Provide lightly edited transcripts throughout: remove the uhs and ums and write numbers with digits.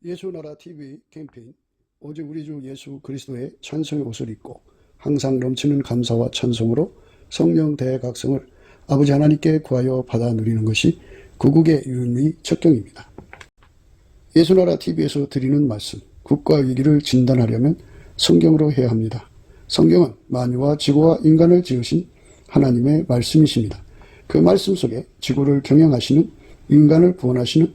예수나라 TV 캠페인 오직 우리 주 예수 그리스도의 찬송의 옷을 입고 항상 넘치는 감사와 찬송으로 성령 대각성을 아버지 하나님께 구하여 받아 누리는 것이 구국의 유일무이 척경입니다. 예수나라 TV에서 드리는 말씀, 국가 위기를 진단하려면 성경으로 해야 합니다. 성경은 만유와 지구와 인간을 지으신 하나님의 말씀이십니다. 그 말씀 속에 지구를 경영하시는, 인간을 구원하시는,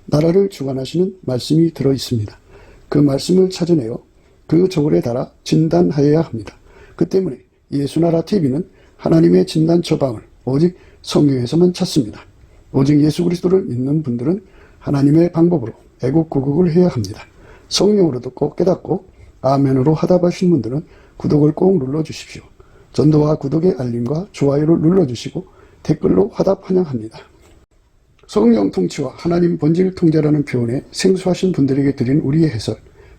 나라를 주관하시는 말씀이 들어있습니다. 그 말씀을 찾아내어 그 저울에 달아 진단하여야 합니다. 그 때문에 예수나라 TV는 하나님의 진단 처방을 오직 성경에서만 찾습니다. 오직 예수 그리스도를 믿는 분들은 하나님의 방법으로 애국구국을 해야 합니다. 성령으로 듣고 깨닫고 아멘으로 화답하신 분들은 구독을 꼭 눌러주십시오. 전도와 구독의 알림과 좋아요를 눌러주시고 댓글로 화답 환영합니다. 성령 통치와 하나님 본질 통제라는 표현에 생소하신 분들에게 드린 우리의 해설,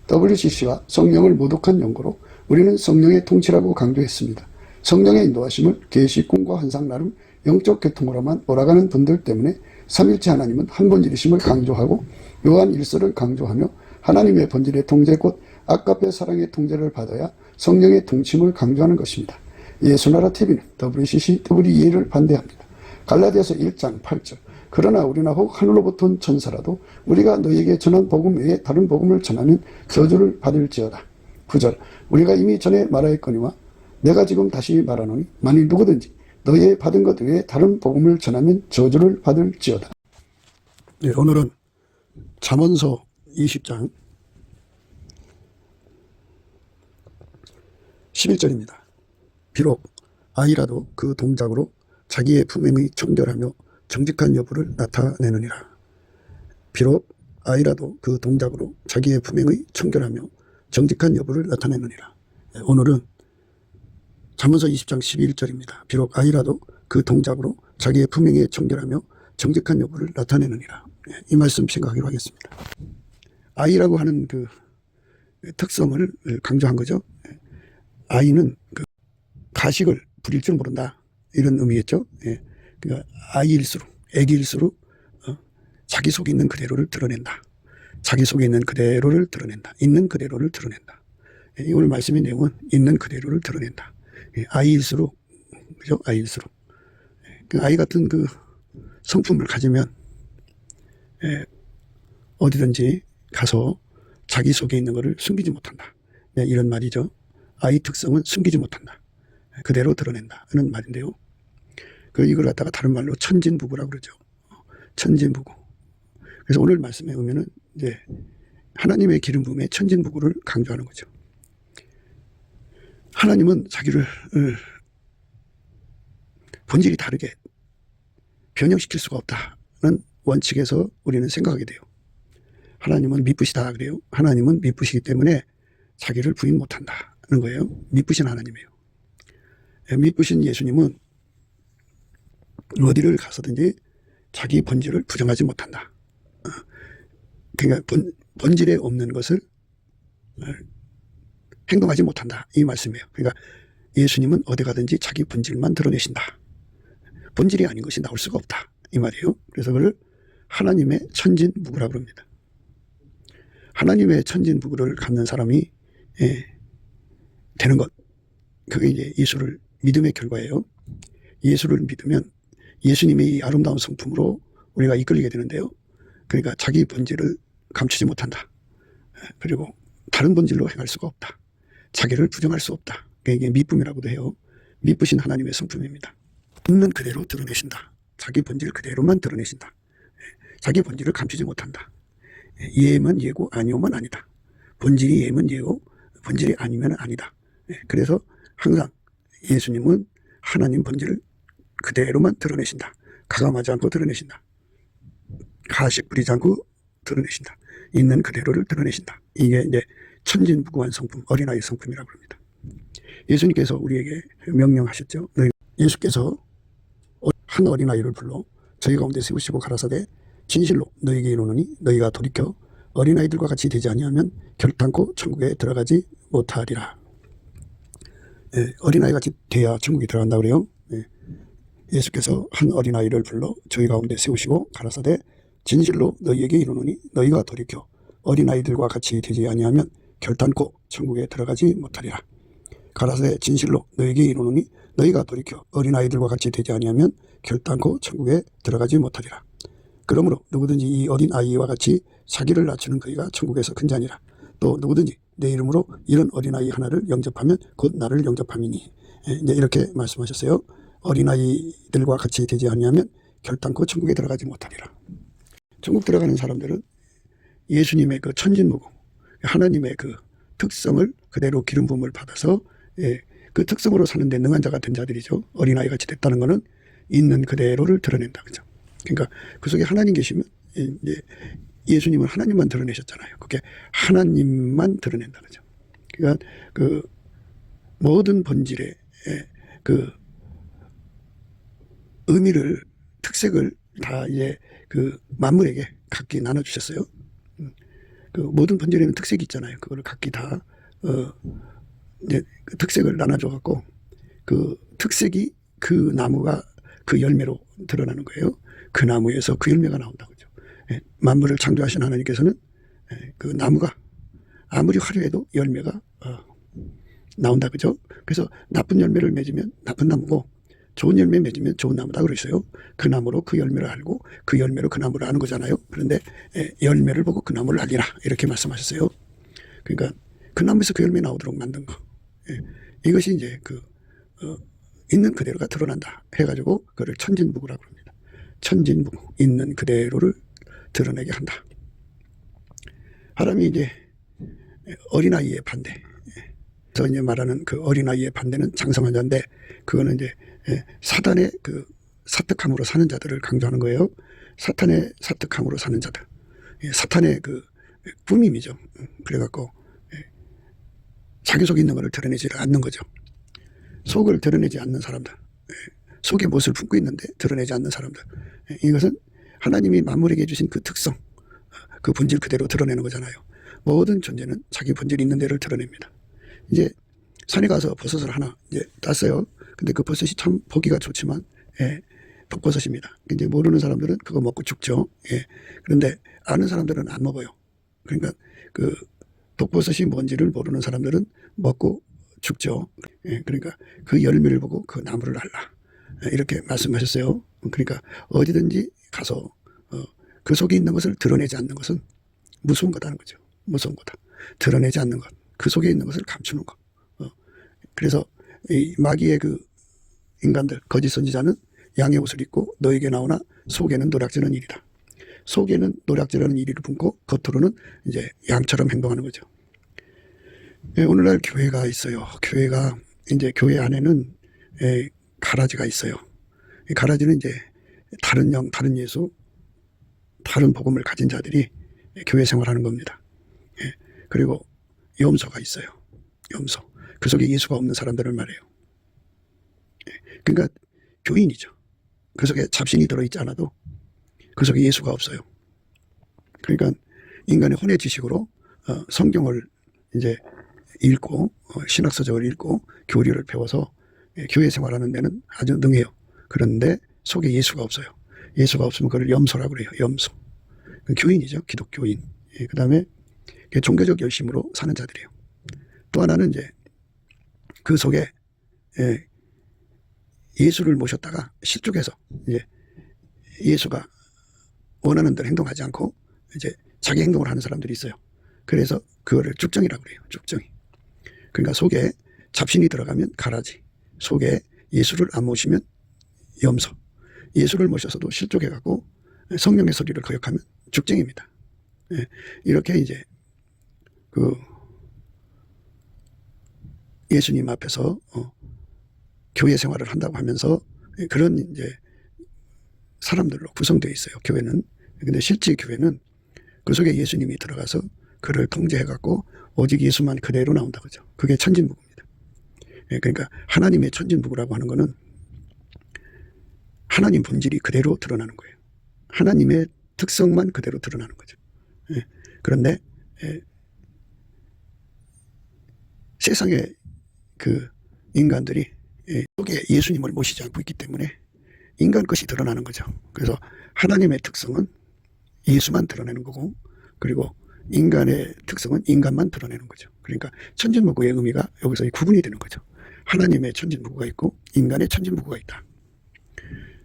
WCC가 성령을 모독한 연고로 우리는 성령의 통치라고 강조했습니다. 성령의 인도하심을 계시, 꿈과 환상 나름 영적 계통으로만 몰아가는 분들 때문에 삼일체 하나님은 한 본질이심을 강조하고 요한 1서를 강조하며 하나님의 본질의 통제 곧 아까페 사랑의 통제를 받아야 성령의 통치임을 강조하는 것입니다. 예수나라 TV는 WCC, WEA를 반대합니다. 갈라디아서 1장 8절 그러나 우리나 혹 하늘로부터 온 천사라도 우리가 너희에게 전한 복음 외에 다른 복음을 전하면 저주를 받을지어다. 9절 우리가 이미 전에 말하였거니와 내가 지금 다시 말하노니 만일 누구든지 너희의 받은 것 외에 다른 복음을 전하면 저주를 받을지어다. 네, 오늘은 잠언서 20장 11절입니다. 비록 아이라도 그 동작으로 자기의 품행의 청결하며 정직한 여부를 나타내느니라. 비록 아이라도 그 동작으로 자기의 품행의 청결하며 정직한 여부를 나타내느니라. 오늘은 잠언서 20장 11절입니다. 비록 아이라도 그 동작으로 자기의 품행에 청결하며 정직한 여부를 나타내느니라. 이 말씀 생각하기로 하겠습니다. 아이라고 하는 그 특성을 강조한 거죠. 아이는 그 가식을 부릴 줄 모른다, 이런 의미였죠. 그러니까 아이일수록, 애기일수록 자기 속에 있는 그대로를 드러낸다. 자기 속에 있는 그대로를 드러낸다. 있는 그대로를 드러낸다. 오늘 말씀의 내용은 있는 그대로를 드러낸다. 아이일수록, 그죠? 아이일수록. 그 아이 같은 그 성품을 가지면 어디든지 가서 자기 속에 있는 것을 숨기지 못한다. 이런 말이죠. 아이 특성은 숨기지 못한다. 그대로 드러낸다. 하는 말인데요. 이걸 갖다가 다른 말로 천진부구라고 그러죠. 천진부구. 그래서 오늘 말씀에 보면은 이제 하나님의 기름 부음의 천진부구를 강조하는 거죠. 하나님은 자기를 본질이 다르게 변형시킬 수가 없다는 원칙에서 우리는 생각하게 돼요. 하나님은 미쁘시다 그래요. 하나님은 미쁘시기 때문에 자기를 부인 못한다는 거예요. 미쁘신 하나님이에요. 미쁘신 예수님은 어디를 가서든지 자기 본질을 부정하지 못한다. 그러니까 본질에 없는 것을 행동하지 못한다, 이 말씀이에요. 그러니까 예수님은 어디 가든지 자기 본질만 드러내신다. 본질이 아닌 것이 나올 수가 없다, 이 말이에요. 그래서 그걸 하나님의 천진무구라고 합니다. 하나님의 천진무구를 갖는 사람이 되는 것, 그게 이제 예수를 믿음의 결과예요. 예수를 믿으면 예수님의 이 아름다운 성품으로 우리가 이끌리게 되는데요. 그러니까 자기 본질을 감추지 못한다. 그리고 다른 본질로 행할 수가 없다. 자기를 부정할 수 없다. 이게 미쁨이라고도 해요. 미쁘신 하나님의 성품입니다. 있는 그대로 드러내신다. 자기 본질 그대로만 드러내신다. 자기 본질을 감추지 못한다. 예면 예고 아니오면 아니다. 본질이 예면 예고 본질이 아니면 아니다. 그래서 항상 예수님은 하나님 본질을 그대로만 드러내신다. 가감하지 않고 드러내신다. 가식 부리지 않고 드러내신다. 있는 그대로를 드러내신다. 이게 이제 천진부구한 성품, 어린아이 성품이라고 합니다. 예수님께서 우리에게 명령하셨죠. 예수께서 한 어린아이를 불러 저희 가운데 세우시고 가라사대 진실로 너희에게 이르노니 너희가 돌이켜 어린아이들과 같이 되지 아니하면 결단코 천국에 들어가지 못하리라. 어린아이 같이 돼야 천국에 들어간다고 그래요. 예수께서 한 어린아이를 불러 저희 가운데 세우시고 가라사대 진실로 너희에게 이르노니 너희가 돌이켜 어린아이들과 같이 되지 아니하면 결단코 천국에 들어가지 못하리라. 가라사대 진실로 너희에게 이르노니 너희가 돌이켜 어린아이들과 같이 되지 아니하면 결단코 천국에 들어가지 못하리라. 그러므로 누구든지 이 어린아이와 같이 자기를 낮추는 그이가 천국에서 큰 자니라. 또 누구든지 내 이름으로 이런 어린아이 하나를 영접하면 곧 나를 영접함이니. 이제 이렇게 말씀하셨어요. 어린아이들과 같이 되지 아니하면 결단코 천국에 들어가지 못하리라. 천국 들어가는 사람들은 예수님의 그 천진무구, 하나님의 그 특성을 그대로 기름 부음을 받아서 그 특성으로 사는데 능한 자가 된 자들이죠. 어린아이 같이 됐다는 것은 있는 그대로를 드러낸다, 그죠? 그러니까 그 속에 하나님 계시면 이제 예수님은 하나님만 드러내셨잖아요. 그게 하나님만 드러낸다, 그죠? 그러니까 그 모든 본질의 그 의미를, 특색을 다 이제 그 만물에게 각기 나눠주셨어요. 그 모든 본질에는 특색이 있잖아요. 그거를 각기 다 이제 그 특색을 나눠줘갖고 그 특색이 그 나무가 그 열매로 드러나는 거예요. 그 나무에서 그 열매가 나온다, 그죠? 만물을 창조하신 하나님께서는 그 나무가 아무리 화려해도 열매가 나온다, 그죠? 그래서 나쁜 열매를 맺으면 나쁜 나무고 좋은 열매 맺으면 좋은 나무다 그러셨어요. 그 나무로 그 열매를 알고 그 열매로 그 나무를 아는 거잖아요. 그런데 열매를 보고 그 나무를 알리라, 이렇게 말씀하셨어요. 그러니까 그 나무에서 그 열매 나오도록 만든 거. 이것이 이제 그 있는 그대로가 드러난다 해가지고 그를 천진무구라고 합니다. 천진무구, 있는 그대로를 드러내게 한다. 하나님이 이제 어린아이의 반대. 그래서 이제 말하는 그 어린아이의 반대는 장성한 자인데, 그거는 이제 사단의 그 사특함으로 사는 자들을 강조하는 거예요. 사탄의 사특함으로 사는 자들. 사탄의 그 꾸밈이죠. 그래갖고 자기 속에 있는 것을 드러내지 않는 거죠. 속을 드러내지 않는 사람들. 속에 무엇을 품고 있는데 드러내지 않는 사람들. 이것은 하나님이 만물에게 주신 그 특성, 그 본질 그대로 드러내는 거잖아요. 모든 존재는 자기 본질이 있는 데를 드러냅니다. 이제 산에 가서 버섯을 하나 이제 땄어요. 근데 그 버섯이 참 보기가 좋지만 독버섯입니다. 이제 모르는 사람들은 그거 먹고 죽죠. 그런데 아는 사람들은 안 먹어요. 그러니까 그 독버섯이 뭔지를 모르는 사람들은 먹고 죽죠. 그러니까 그 열매를 보고 그 나무를 알라, 이렇게 말씀하셨어요. 그러니까 어디든지 가서 그 속에 있는 것을 드러내지 않는 것은 무서운 거다는 거죠. 무서운 거다. 드러내지 않는 것, 그 속에 있는 것을 감추는 것. 그래서 이 마귀의 그 인간들, 거짓 선지자는 양의 옷을 입고 너에게 나오나 속에는 노략질하는 일이다. 속에는 노략질하는 일을 품고 겉으로는 이제 양처럼 행동하는 거죠. 오늘날 교회가 있어요. 교회가 이제 교회 안에는 가라지가 있어요. 이 가라지는 이제 다른 영, 다른 예수, 다른 복음을 가진 자들이 교회 생활하는 겁니다. 그리고 염소가 있어요. 염소. 그 속에 예수가 없는 사람들을 말해요. 그러니까 교인이죠. 그 속에 잡신이 들어있지 않아도 그 속에 예수가 없어요. 그러니까 인간의 혼의 지식으로 성경을 이제 읽고 신학서적을 읽고 교리를 배워서 교회 생활하는 데는 아주 능해요. 그런데 속에 예수가 없어요. 예수가 없으면 그걸 염소라고 그래요. 염소. 교인이죠. 기독교인. 그 다음에 종교적 열심으로 사는 자들이에요. 또 하나는 이제 그 속에 예수를 모셨다가 실족해서 이제 예수가 원하는 대로 행동하지 않고 이제 자기 행동을 하는 사람들이 있어요. 그래서 그거를 죽정이라고 그래요. 죽정이. 그러니까 속에 잡신이 들어가면 가라지, 속에 예수를 안 모시면 염소, 예수를 모셔서도 실족해갖고 성령의 소리를 거역하면 죽정입니다. 이렇게 이제 그 예수님 앞에서 교회 생활을 한다고 하면서 그런 이제 사람들로 구성되어 있어요. 교회는. 근데 실제 교회는 그 속에 예수님이 들어가서 그를 통제해갖고 오직 예수만 그대로 나온다, 그죠? 그게 천진무구입니다. 그러니까 하나님의 천진무구라고 하는 거는 하나님 본질이 그대로 드러나는 거예요. 하나님의 특성만 그대로 드러나는 거죠. 그런데 세상의 그 인간들이 속에 예수님을 모시지 않고 있기 때문에 인간 것이 드러나는 거죠. 그래서 하나님의 특성은 예수만 드러내는 거고, 그리고 인간의 특성은 인간만 드러내는 거죠. 그러니까 천진무구의 의미가 여기서 구분이 되는 거죠. 하나님의 천진무구가 있고 인간의 천진무구가 있다.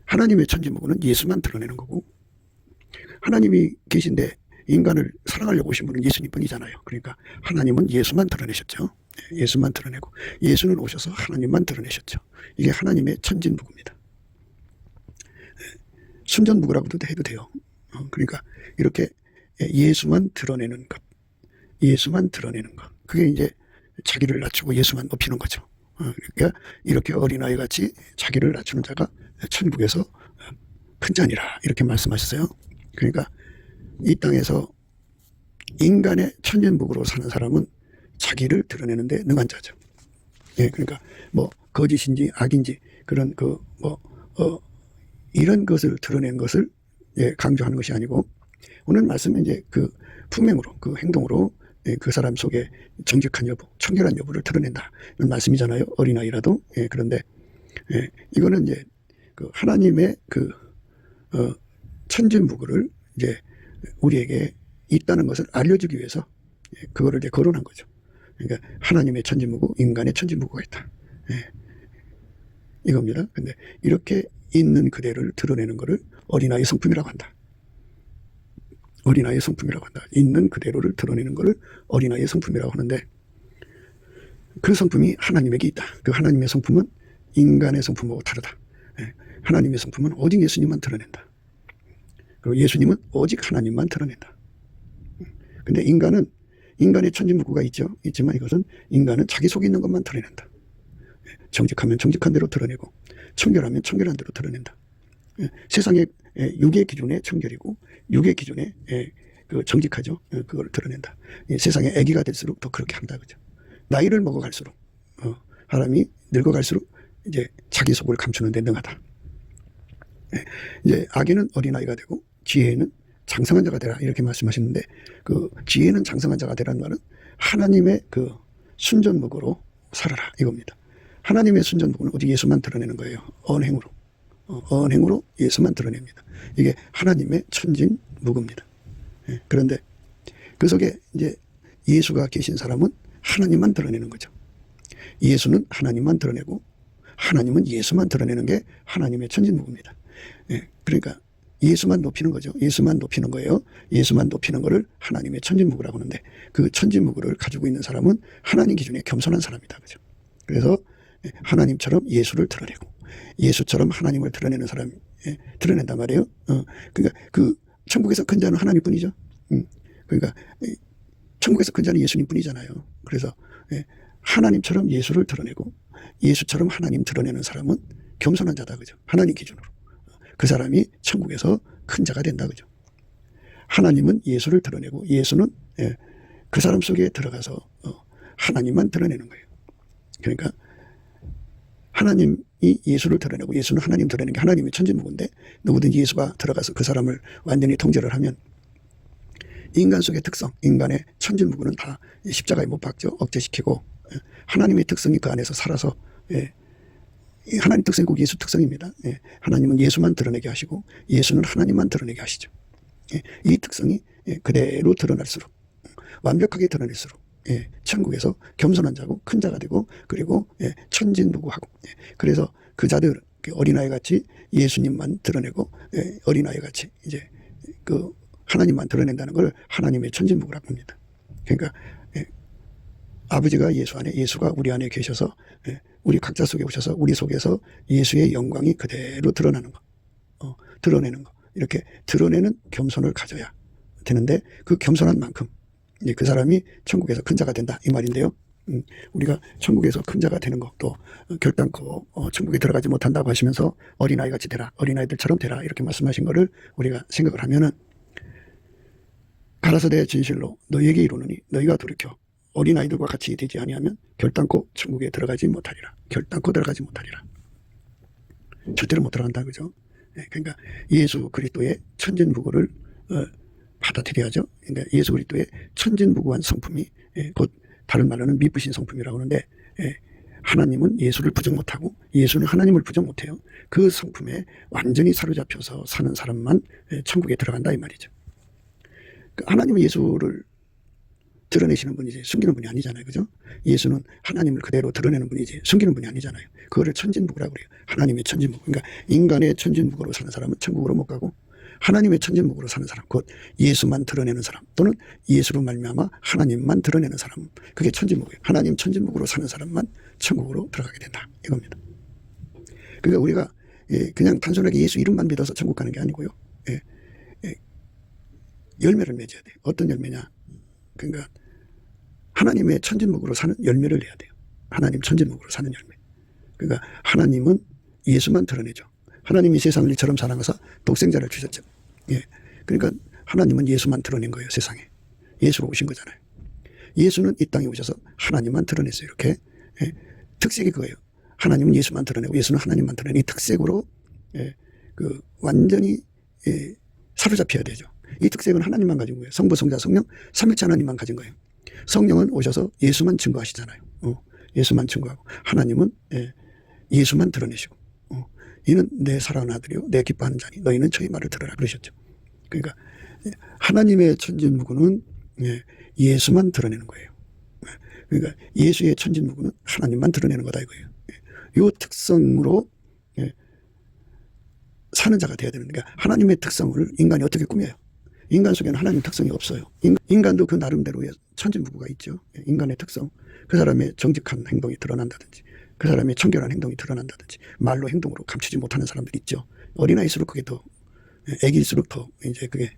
하나님의 천진무구는 예수만 드러내는 거고, 하나님이 계신데 인간을 사랑하려고 오신 분은 예수님뿐이잖아요. 그러니까 하나님은 예수만 드러내셨죠. 예수만 드러내고 예수는 오셔서 하나님만 드러내셨죠. 이게 하나님의 천진무구입니다. 순전무구라고도 해도 돼요. 그러니까 이렇게 예수만 드러내는 것, 예수만 드러내는 것, 그게 이제 자기를 낮추고 예수만 높이는 거죠. 그러니까 이렇게 어린아이 같이 자기를 낮추는 자가 천국에서 큰 자니라, 이렇게 말씀하셨어요. 그러니까 이 땅에서 인간의 천진무구로 사는 사람은 자기를 드러내는데 능한 자죠. 예, 그러니까 뭐 거짓인지 악인지 그런 이런 것을 드러내는 것을 강조하는 것이 아니고, 오늘 말씀은 이제 그 품행으로, 그 행동으로 그 사람 속에 정직한 여부, 청결한 여부를 드러낸다, 이런 말씀이잖아요. 어린아이라도. 그런데 이거는 이제 그 하나님의 그 천진무구를 이제 우리에게 있다는 것을 알려주기 위해서 그거를 이제 거론한 거죠. 그러니까 하나님의 천진무구, 인간의 천진무구가 있다, 이겁니다. 근데 이렇게 있는 그대를 드러내는 것을 어린아이 성품이라고 한다. 어린아이의 성품이라고 한다. 있는 그대로를 드러내는 것을 어린아이의 성품이라고 하는데, 그 성품이 하나님에게 있다. 그 하나님의 성품은 인간의 성품하고 다르다. 하나님의 성품은 오직 예수님만 드러낸다. 그리고 예수님은 오직 하나님만 드러낸다. 근데 인간은, 인간의 천진무구가 있죠. 있지만 이것은 인간은 자기 속에 있는 것만 드러낸다. 정직하면 정직한 대로 드러내고, 청결하면 청결한 대로 드러낸다. 세상의 육의 기준에 청결이고 육의 기준에 그 정직하죠. 그걸 드러낸다. 세상에 아기가 될수록 더 그렇게 한다, 그죠. 나이를 먹어갈수록 사람이 늙어갈수록 이제 자기 속을 감추는 데 능하다. 이제 아기는 어린아이가 되고 지혜는 장성한 자가 되라, 이렇게 말씀하시는데, 그 지혜는 장성한 자가 되라는 말은 하나님의 그 순전무구로 살아라, 이겁니다. 하나님의 순전무구는 오직 예수만 드러내는 거예요. 언행으로. 언행으로 예수만 드러냅니다. 이게 하나님의 천진무구입니다. 그런데 그 속에 이제 예수가 계신 사람은 하나님만 드러내는 거죠. 예수는 하나님만 드러내고 하나님은 예수만 드러내는 게 하나님의 천진무구입니다. 그러니까 예수만 높이는 거죠. 예수만 높이는 거예요. 예수만 높이는 거를 하나님의 천진무구라고 하는데, 그 천진무구를 가지고 있는 사람은 하나님 기준에 겸손한 사람이다, 그죠. 그래서 하나님처럼 예수를 드러내고 예수처럼 하나님을 드러내는 사람이 드러낸단 말이에요. 그러니까 그 천국에서 큰 자는 하나님뿐이죠. 그러니까 천국에서 큰 자는 예수님뿐이잖아요. 그래서 하나님처럼 예수를 드러내고 예수처럼 하나님 드러내는 사람은 겸손한 자다, 그죠. 하나님 기준으로 그 사람이 천국에서 큰 자가 된다, 그죠. 하나님은 예수를 드러내고 예수는 그 사람 속에 들어가서 하나님만 드러내는 거예요. 그러니까 하나님이 예수를 드러내고 예수는 하나님 드러내는 게 하나님의 천진무구인데, 누구든지 예수가 들어가서 그 사람을 완전히 통제를 하면 인간 속의 특성, 인간의 천진무구는 다 십자가에 못 박죠. 억제시키고 하나님의 특성이 그 안에서 살아서, 하나님 특성이 꼭 예수 특성입니다. 하나님은 예수만 드러내게 하시고 예수는 하나님만 드러내게 하시죠. 이 특성이 그대로 드러날수록, 완벽하게 드러낼수록 천국에서 겸손한 자고 큰 자가 되고, 그리고 천진무구하고, 그래서 그 자들 어린아이 같이 예수님만 드러내고 어린아이 같이 이제 그 하나님만 드러낸다는 걸 하나님의 천진무구라고 합니다. 그러니까 아버지가 예수 안에, 예수가 우리 안에 계셔서 우리 각자 속에 오셔서 우리 속에서 예수의 영광이 그대로 드러나는 거, 드러내는 거, 이렇게 드러내는 겸손을 가져야 되는데, 그 겸손한 만큼 그 사람이 천국에서 큰 자가 된다, 이 말인데요. 우리가 천국에서 큰 자가 되는 것도 결단코 천국에 들어가지 못한다고 하시면서 어린아이 같이 되라, 어린아이들처럼 되라, 이렇게 말씀하신 거를 우리가 생각을 하면은, 가라사대 진실로 너희에게 이르노니 너희가 돌이켜 어린아이들과 같이 되지 아니하면 결단코 천국에 들어가지 못하리라. 결단코 들어가지 못하리라. 절대로 못 들어간다, 그죠. 그러니까 예수 그리스도의 천진무구를 받아들여야죠. 그러니까 예수 그리스도의 천진무구한 성품이 곧 다른 말로는 미쁘신 성품이라고 하는데, 하나님은 예수를 부정 못하고 예수는 하나님을 부정 못해요. 그 성품에 완전히 사로잡혀서 사는 사람만 천국에 들어간다, 이 말이죠. 하나님은 예수를 드러내시는 분이지 숨기는 분이 아니잖아요. 그죠? 예수는 하나님을 그대로 드러내는 분이지 숨기는 분이 아니잖아요. 그거를 천진무구라고 그래요. 하나님의 천진무구. 그러니까 인간의 천진무구로 사는 사람은 천국으로 못 가고 하나님의 천진무구로 사는 사람, 곧 예수만 드러내는 사람 또는 예수로 말미암아 하나님만 드러내는 사람, 그게 천진무구예요. 하나님 천진무구로 사는 사람만 천국으로 들어가게 된다, 이겁니다. 그러니까 우리가 그냥 단순하게 예수 이름만 믿어서 천국 가는 게 아니고요. 열매를 맺어야 돼요. 어떤 열매냐? 그러니까 하나님의 천진무구로 사는 열매를 내야 돼요. 하나님 천진무구로 사는 열매. 그러니까 하나님은 예수만 드러내죠. 하나님이 세상을 이처럼 사랑하사 독생자를 주셨죠. 그러니까 하나님은 예수만 드러낸 거예요. 세상에. 예수로 오신 거잖아요. 예수는 이 땅에 오셔서 하나님만 드러냈어요. 이렇게. 특색이 그거예요. 하나님은 예수만 드러내고 예수는 하나님만 드러내는 이 특색으로 완전히 사로잡혀야 되죠. 이 특색은 하나님만 가진 거예요. 성부, 성자, 성령, 삼위일체 하나님만 가진 거예요. 성령은 오셔서 예수만 증거하시잖아요. 예수만 증거하고 하나님은 예수만 드러내시고 이는 내 사랑하는 아들이요 내 기뻐하는 자니 너희는 저희 말을 들으라 그러셨죠. 그러니까 하나님의 천진무구는 예수만 드러내는 거예요. 그러니까 예수의 천진무구는 하나님만 드러내는 거다 이거예요. 이 특성으로 사는 자가 돼야 되는 거예요. 하나님의 특성을 인간이 어떻게 꾸며요? 인간 속에는 하나님 특성이 없어요. 인간도 그 나름대로의 천진무구가 있죠. 인간의 특성, 그 사람의 정직한 행동이 드러난다든지 그 사람의 청결한 행동이 드러난다든지 말로 행동으로 감추지 못하는 사람들이 있죠. 어린아이일수록 그게 더 애기일수록 더 이제 그게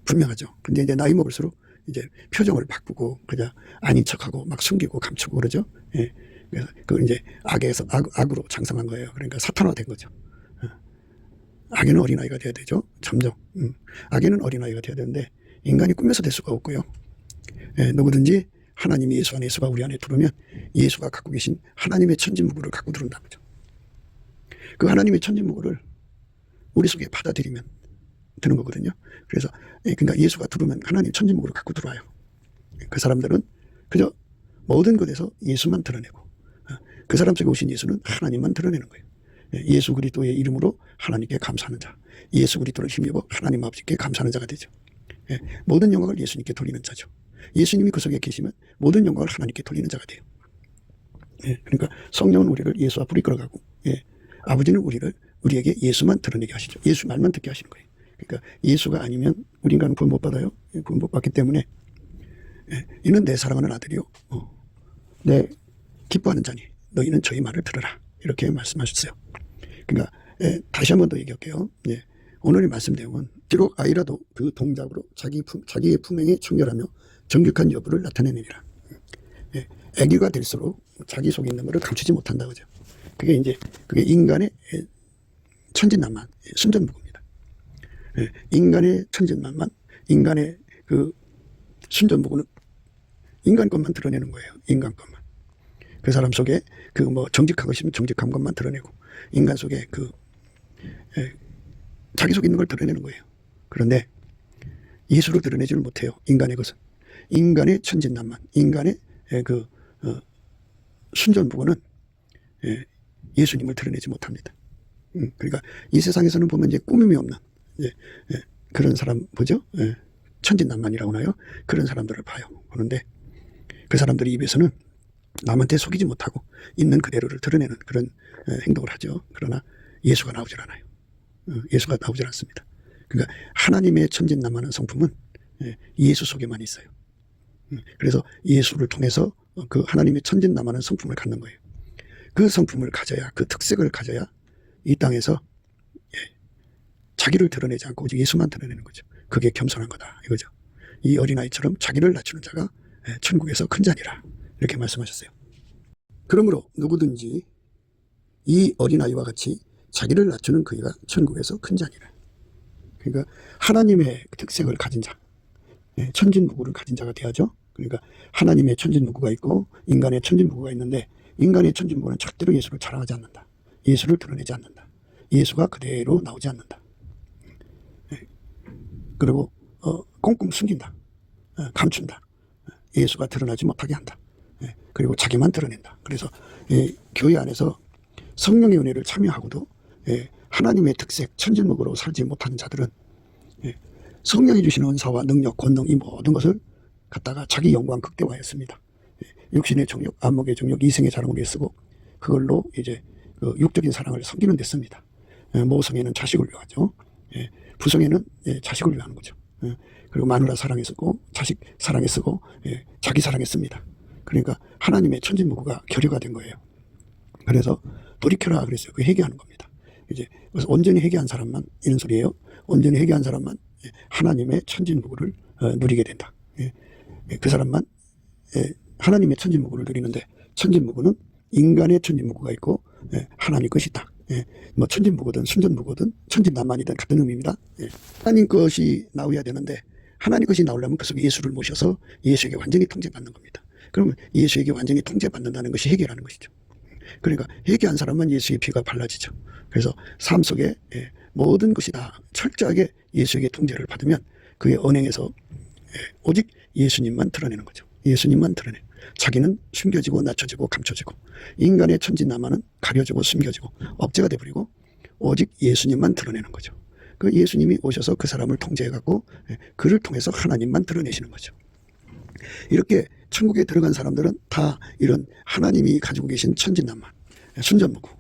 분명하죠. 근데 이제 나이 먹을수록 이제 표정을 바꾸고 그냥 아닌 척하고 막 숨기고 감추고 그러죠. 그래서 그걸 이제 악에서 악으로 장성한 거예요. 그러니까 사탄화된 거죠. 악에는 어린아이가 돼야 되죠. 점점. 악에는 어린아이가 돼야 되는데 인간이 꾸며서 될 수가 없고요. 누구든지 하나님이 예수 안에 예수가 우리 안에 들어오면 예수가 갖고 계신 하나님의 천진무구를 갖고 들어온다는 거죠. 그 하나님의 천진무구를 우리 속에 받아들이면 되는 거거든요. 그래서 그러니까 예수가 들어오면 하나님 천진무구를 갖고 들어와요. 그 사람들은 그저 모든 것에서 예수만 드러내고 그 사람 속에 오신 예수는 하나님만 드러내는 거예요. 예수 그리스도의 이름으로 하나님께 감사하는 자, 예수 그리스도를 힘입어 하나님 아버지께 감사하는 자가 되죠. 모든 영광을 예수님께 돌리는 자죠. 예수님이 그 속에 계시면 모든 영광을 하나님께 돌리는 자가 돼요. 그러니까 성령은 우리를 예수 앞으로 이끌어가고 아버지는 우리에게 예수만 드러내게 하시죠. 예수 말만 듣게 하시는 거예요. 그러니까 예수가 아니면 우리 인간은 구원 못 받아요. 구원 못 받기 때문에 이는 내 사랑하는 아들이요 내 기뻐하는 자니 너희는 저희 말을 들으라 이렇게 말씀하셨어요. 그러니까 다시 한 번 더 얘기할게요. 오늘의 말씀 내용은 비록 아이라도 그 동작으로 자기의 품행에 청결하며 정직한 여부를 나타내느니라. 아기가 될수록 자기 속에 있는 것을 감추지 못한다 그죠. 그게 인간의 천진난만, 순전무구입니다. 인간의 천진난만, 인간의 그 순전무구는 인간 것만 드러내는 거예요. 인간 것만. 그 사람 속에 그 정직한 것이면 정직한 것만 드러내고 인간 속에 자기 속에 있는 걸 드러내는 거예요. 그런데 예수를 드러내지를 못해요. 인간의 것은. 인간의 천진난만, 인간의 순전무구는 예수님을 드러내지 못합니다. 그러니까 이 세상에서는 보면 이제 꾸밈이 없는 그런 사람 보죠. 천진난만이라고 하나요? 그런 사람들을 봐요. 그런데 그 사람들의 입에서는 남한테 속이지 못하고 있는 그대로를 드러내는 그런 행동을 하죠. 그러나 예수가 나오질 않아요. 예수가 나오질 않습니다. 그러니까 하나님의 천진난만한 성품은 예수 속에만 있어요. 그래서 예수를 통해서 그 하나님의 천진난만한 성품을 갖는 거예요. 그 성품을 가져야, 그 특색을 가져야 이 땅에서 자기를 드러내지 않고 오직 예수만 드러내는 거죠. 그게 겸손한 거다 이거죠. 이 어린아이처럼 자기를 낮추는 자가 천국에서 큰 자니라 이렇게 말씀하셨어요. 그러므로 누구든지 이 어린아이와 같이 자기를 낮추는 그이가 천국에서 큰 자니라. 그러니까 하나님의 특색을 가진 자, 천진무구를 가진 자가 돼야죠. 그러니까 하나님의 천진무구가 있고 인간의 천진무구가 있는데 인간의 천진무구는 절대로 예수를 자랑하지 않는다. 예수를 드러내지 않는다. 예수가 그대로 나오지 않는다. 그리고 꽁꽁 숨긴다. 감춘다. 예수가 드러나지 못하게 한다. 그리고 자기만 드러낸다. 그래서 교회 안에서 성령의 은혜를 참여하고도 하나님의 특색, 천진무구로 살지 못하는 자들은 성령이 주시는 은사와 능력, 권능 이 모든 것을 갖다가 자기 영광 극대화했습니다. 육신의 정욕, 안목의 정욕, 이생의 자랑을 위해 쓰고 그걸로 이제 그 육적인 사랑을 섬기는 데 씁니다. 모성애는 자식을 위하죠. 부성애는 자식을 위하는 거죠. 그리고 마누라 사랑에 쓰고 자식 사랑에 쓰고 자기 사랑에 씁니다. 그러니까 하나님의 천진무구가 결여가 된 거예요. 그래서 돌이켜라 그랬어요. 그 회개하는 겁니다. 이제 그래서 온전히 회개한 사람만 이런 소리예요. 온전히 회개한 사람만 하나님의 천진무구를 누리게 된다. 그 사람만 하나님의 천진무구를 누리는데 천진무구는 인간의 천진무구가 있고 하나님 것이다. 뭐 천진무구든 순전무구든 천진난만이든 같은 의미입니다. 하나님 것이 나와야 되는데 하나님 것이 나오려면 그 속에 예수를 모셔서 예수에게 완전히 통제받는 겁니다. 그러면 예수에게 완전히 통제받는다는 것이 회개라는 것이죠. 그러니까 회개한 사람만 예수의 피가 발라지죠. 그래서 삶 속에 모든 것이 다 철저하게 예수에게 통제를 받으면 그의 언행에서 오직 예수님만 드러내는 거죠. 예수님만 드러내. 자기는 숨겨지고 낮춰지고 감춰지고 인간의 천진난만은 가려지고 숨겨지고 억제가 돼버리고 오직 예수님만 드러내는 거죠. 그 예수님이 오셔서 그 사람을 통제해갖고 그를 통해서 하나님만 드러내시는 거죠. 이렇게 천국에 들어간 사람들은 다 이런 하나님이 가지고 계신 천진난만, 순전무구